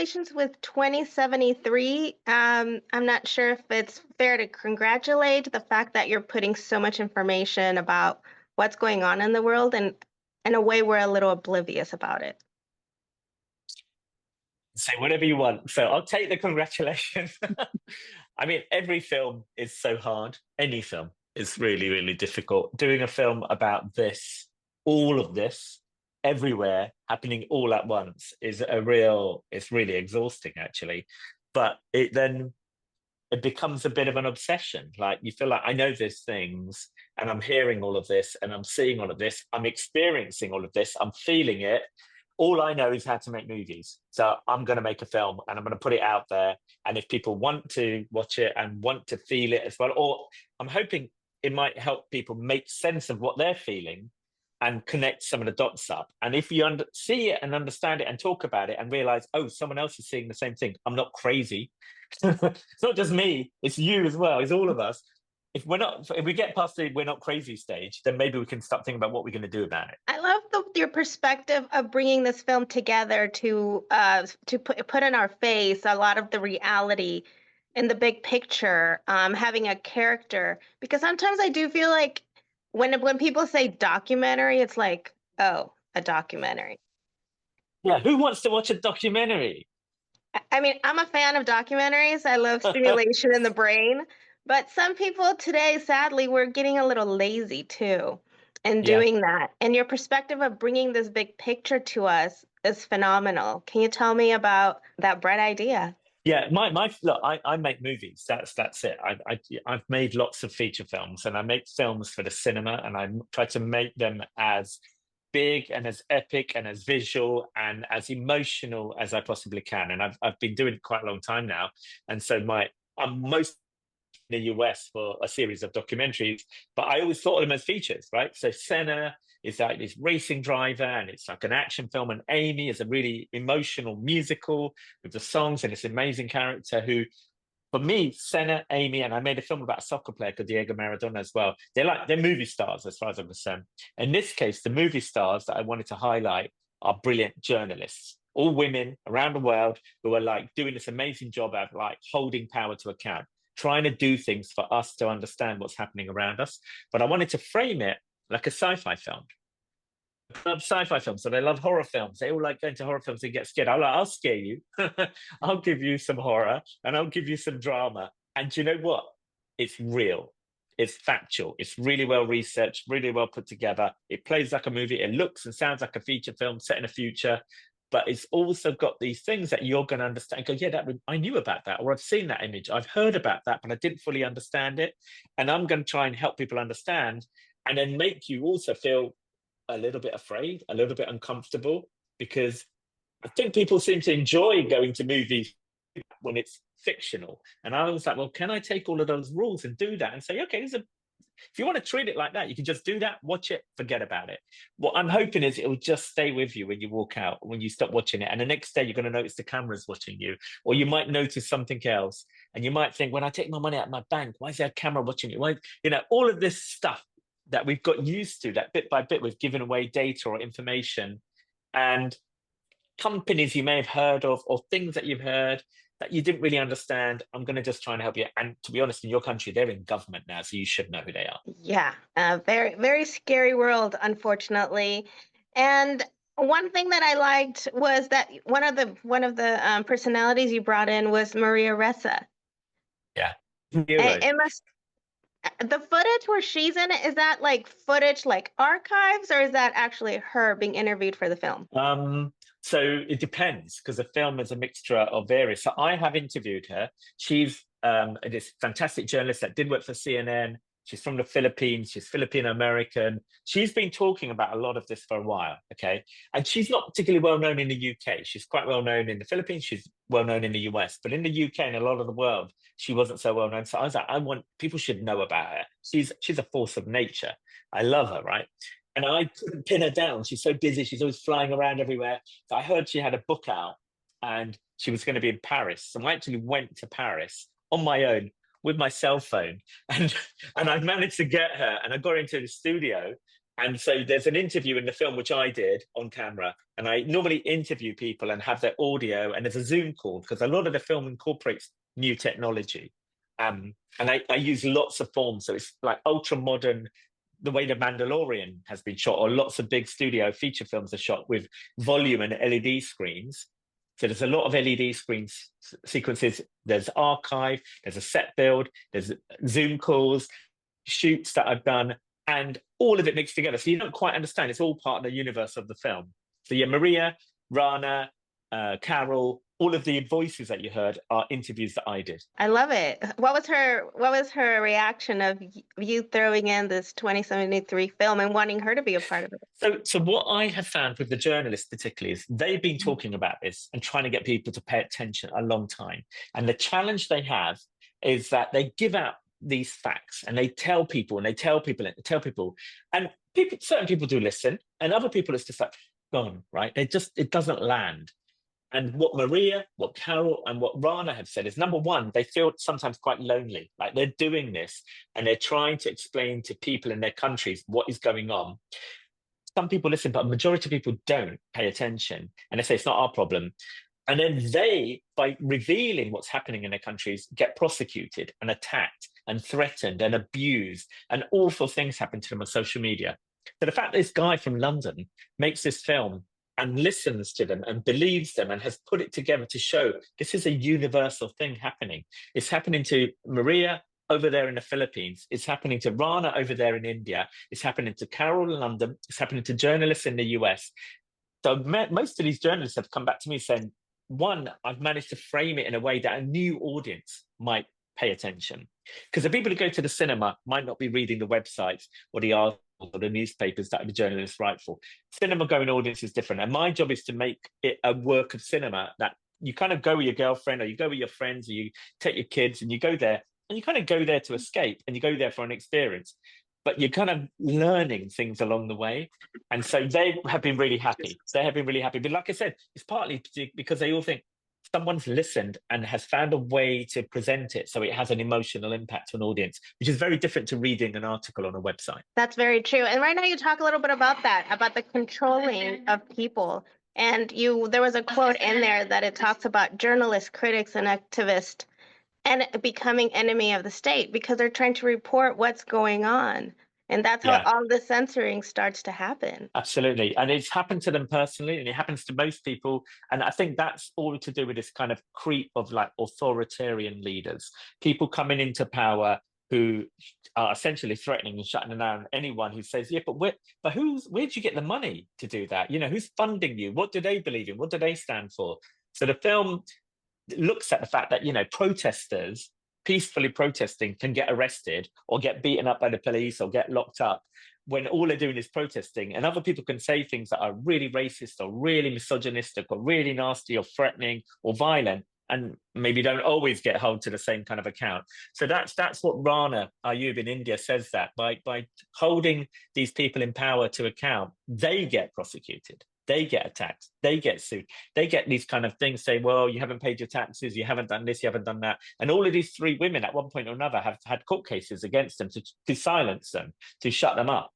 congratulations with 2073. I'm not sure if it's fair to congratulate the fact that you're putting so much information about what's going on in the world, and in a way we're a little oblivious about it. Say whatever you want. So I'll take the congratulations. I mean, every film is so hard. Any film is really, really difficult. Doing a film about this, all of this, everywhere, happening all at once is it's really exhausting actually. But it becomes a bit of an obsession. Like you feel like I know these things and I'm hearing all of this and I'm seeing all of this. I'm experiencing all of this. I'm feeling it. All I know is how to make movies. So I'm going to make a film and I'm going to put it out there. And if people want to watch it and want to feel it as well, or I'm hoping it might help people make sense of what they're feeling and connect some of the dots up. And if you see it and understand it and talk about it and realize, oh, someone else is seeing the same thing. I'm not crazy. It's not just me, it's you as well, it's all of us. If we get past the we're not crazy stage, then maybe we can start thinking about what we're going to do about it. I love your perspective of bringing this film together to put in our face a lot of the reality in the big picture, having a character. Because sometimes I do feel like when people say documentary, it's like, oh, a documentary. Yeah, who wants to watch a documentary? I mean, I'm a fan of documentaries. I love stimulation in the brain. But some people today, sadly, we're getting a little lazy too in Yeah. doing that. And your perspective of bringing this big picture to us is phenomenal. Can you tell me about that bright idea? Yeah, my look, I make movies. That's it. I've made lots of feature films, and I make films for the cinema, and I try to make them as big and as epic and as visual and as emotional as I possibly can. And I've been doing it quite a long time now, and so I'm most in the US for a series of documentaries, but I always thought of them as features, right? So Senna is like this racing driver and it's like an action film, and Amy is a really emotional musical with the songs and this amazing character who, for me, Senna, Amy, and I made a film about a soccer player called Diego Maradona as well. They're movie stars as far as I'm concerned. In this case, the movie stars that I wanted to highlight are brilliant journalists, all women around the world who are like doing this amazing job of like holding power to account, trying to do things for us to understand what's happening around us. But I wanted to frame it like a sci-fi film. I love sci-fi films, so they love horror films. They all like going to horror films and get scared. I'll scare you. I'll give you some horror and I'll give you some drama. And you know what? It's real. It's factual. It's really well researched, really well put together. It plays like a movie. It looks and sounds like a feature film set in the future. But it's also got these things that you're going to understand. Go, yeah, I knew about that, or I've seen that image. I've heard about that, but I didn't fully understand it. And I'm going to try and help people understand and then make you also feel a little bit afraid, a little bit uncomfortable, because I think people seem to enjoy going to movies when it's fictional. And I was like, well, can I take all of those rules and do that and say, okay, if you want to treat it like that, you can just do that, watch it, forget about it. What I'm hoping is it'll just stay with you when you walk out, when you stop watching it. And the next day, you're going to notice the camera's watching you, or you might notice something else. And you might think, when I take my money out of my bank, why is there a camera watching me? Why, all of this stuff that we've got used to, that bit by bit we've given away data or information, and companies you may have heard of or things that you've heard that you didn't really understand. I'm going to just try and help you. And to be honest, in your country, they're in government now, so you should know who they are. Yeah, very, very scary world, unfortunately. And one thing that I liked was that one of the personalities you brought in was Maria Ressa. Yeah. It must the footage where she's in it, is that like footage like archives, or is that actually her being interviewed for the film? So it depends, because the film is a mixture of various. So I have interviewed her. She's this fantastic journalist that did work for CNN. She's from the Philippines. She's Filipino American. She's been talking about a lot of this for a while, okay? And she's not particularly well known in the UK. She's quite well known in the Philippines. She's well known in the US. But in the UK and a lot of the world, she wasn't so well known. So I was like, people should know about her. She's a force of nature. I love her, right? And I couldn't pin her down. She's so busy. She's always flying around everywhere. So I heard she had a book out and she was going to be in Paris. So I actually went to Paris on my own with my cell phone, and I managed to get her, and I got into the studio, And so there's an interview in the film, which I did on camera. And I normally interview people and have their audio, and there's a Zoom call because a lot of the film incorporates new technology. And I use lots of forms. So it's like ultra modern, the way The Mandalorian has been shot, or lots of big studio feature films are shot with volume and LED screens. So there's a lot of LED screens sequences. There's archive, there's a set build, there's Zoom calls, shoots that I've done, and all of it mixed together. So you don't quite understand. It's all part of the universe of the film. So yeah, Maria, Rana, Carol, all of the voices that you heard are interviews that I did. I love it. What was her reaction of you throwing in this 2073 film and wanting her to be a part of it? So what I have found with the journalists particularly is they've been talking about this and trying to get people to pay attention a long time. And the challenge they have is that they give out these facts and they tell people and they tell people and certain people do listen, and other people it's just like gone, right? It doesn't land. And what Maria, what Carol, and what Rana have said is, number one, they feel sometimes quite lonely. Like they're doing this and they're trying to explain to people in their countries what is going on. Some people listen, but a majority of people don't pay attention. And they say, it's not our problem. And then they, by revealing what's happening in their countries, get prosecuted and attacked and threatened and abused, and awful things happen to them on social media. So the fact that this guy from London makes this film and listens to them and believes them and has put it together to show this is a universal thing happening. It's happening to Maria over there in the Philippines. It's happening to Rana over there in India. It's happening to Carol in London. It's happening to journalists in the US. So most of these journalists have come back to me saying, one, I've managed to frame it in a way that a new audience might pay attention. Because the people who go to the cinema might not be reading the websites or the articles or the newspapers that the journalists write for. Cinema going audience is different. And my job is to make it a work of cinema that you kind of go with your girlfriend or you go with your friends or you take your kids and you go there and you kind of go there to escape and you go there for an experience. But you're kind of learning things along the way. And so they have been really happy. They have been really happy. But like I said, it's partly because they all think someone's listened and has found a way to present it so it has an emotional impact to an audience, which is very different to reading an article on a website. That's very true. And right now you talk a little bit about that, about the controlling of people. And there was a quote in there that it talks about journalists, critics, and activists and becoming enemy of the state because they're trying to report what's going on. And that's how all the censoring starts to happen. Absolutely. And it's happened to them personally, and it happens to most people. And I think that's all to do with this kind of creep of like authoritarian leaders, people coming into power who are essentially threatening and shutting down anyone who says, yeah, but where'd you get the money to do that? You know, who's funding you? What do they believe in? What do they stand for? So the film looks at the fact that, you know, protesters peacefully protesting can get arrested or get beaten up by the police or get locked up when all they're doing is protesting, and other people can say things that are really racist or really misogynistic or really nasty or threatening or violent and maybe don't always get held to the same kind of account. So that's what Rana Ayub in India says, that by holding these people in power to account, they get prosecuted. They get attacked, they get sued, they get these kind of things, say, well, you haven't paid your taxes, you haven't done this, you haven't done that. And all of these three women at one point or another have had court cases against them to silence them, to shut them up.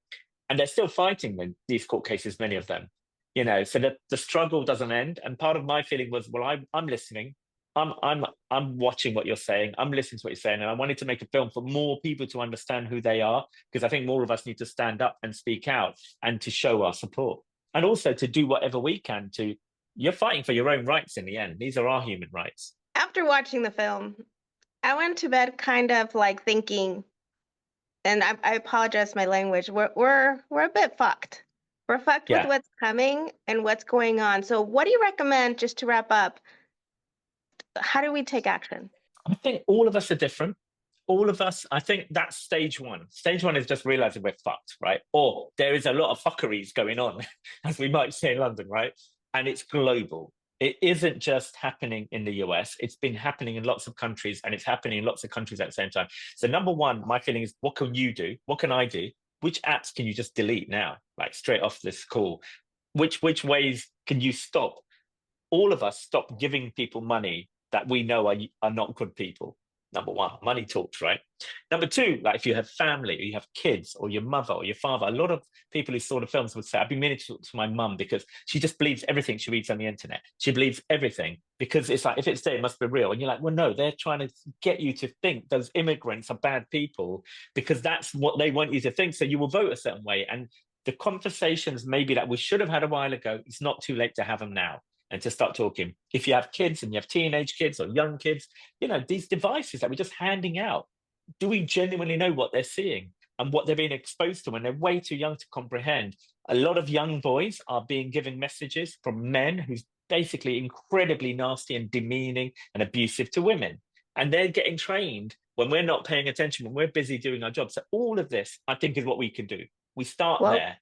And they're still fighting these court cases, many of them, you know, so that the struggle doesn't end. And part of my feeling was, well, I'm listening. I'm watching what you're saying. I'm listening to what you're saying. And I wanted to make a film for more people to understand who they are, because I think more of us need to stand up and speak out and to show our support. And also to do whatever we can you're fighting for your own rights in the end. These are our human rights. After watching the film, I went to bed kind of like thinking, and I apologize for my language, we're a bit fucked. We're fucked with what's coming and what's going on. So what do you recommend, just to wrap up, how do we take action? I think all of us are different. All of us, I think that's stage one. Stage one is just realizing we're fucked, right? Or there is a lot of fuckeries going on, as we might say in London, right? And it's global. It isn't just happening in the US. It's been happening in lots of countries, and it's happening in lots of countries at the same time. So number one, my feeling is, what can you do? What can I do? Which apps can you just delete now, like straight off this call? Which ways can you stop? All of us stop giving people money that we know are not good people. Number one, money talks, right? Number two, like if you have family, or you have kids, or your mother or your father, a lot of people who saw the films would say, I've been meaning to talk to my mum because she just believes everything she reads on the internet. She believes everything because it's like, if it's there, it must be real. And you're like, well, no, they're trying to get you to think those immigrants are bad people because that's what they want you to think. So you will vote a certain way. And the conversations maybe that we should have had a while ago, it's not too late to have them now and to start talking. If you have kids and you have teenage kids or young kids, these devices that we're just handing out, do we genuinely know what they're seeing and what they're being exposed to when they're way too young to comprehend? A lot of young boys are being given messages from men who's basically incredibly nasty and demeaning and abusive to women. And they're getting trained when we're not paying attention, when we're busy doing our jobs. So all of this, I think, is what we can do. We start Well, there.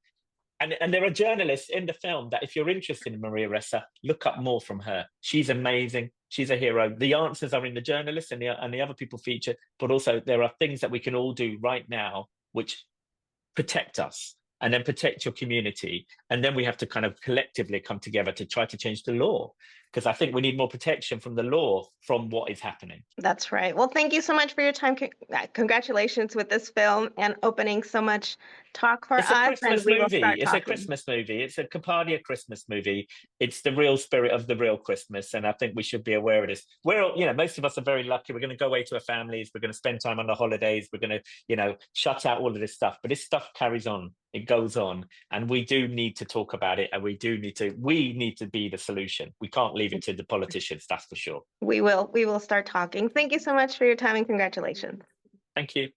And there are journalists in the film that, if you're interested in Maria Ressa, look up more from her. She's amazing. She's a hero. The answers are in the journalists and the other people featured, but also there are things that we can all do right now which protect us and then protect your community. And then we have to kind of collectively come together to try to change the law, because I think we need more protection from the law from what is happening. that's right. Well, thank you so much for your time. Congratulations with this film and opening so much talk for It's a us. And Christmas we will movie. start It's a talking. Christmas movie. It's a Kapadia Christmas movie. It's the real spirit of the real Christmas. And I think we should be aware of this. Most of us are very lucky. We're going to go away to our families. We're going to spend time on the holidays. We're going to, shut out all of this stuff. But this stuff carries on. It goes on. And we do need to talk about it. And we need to be the solution. We can't leave it to the politicians, that's for sure. We will start talking. Thank you so much for your time and congratulations. Thank you.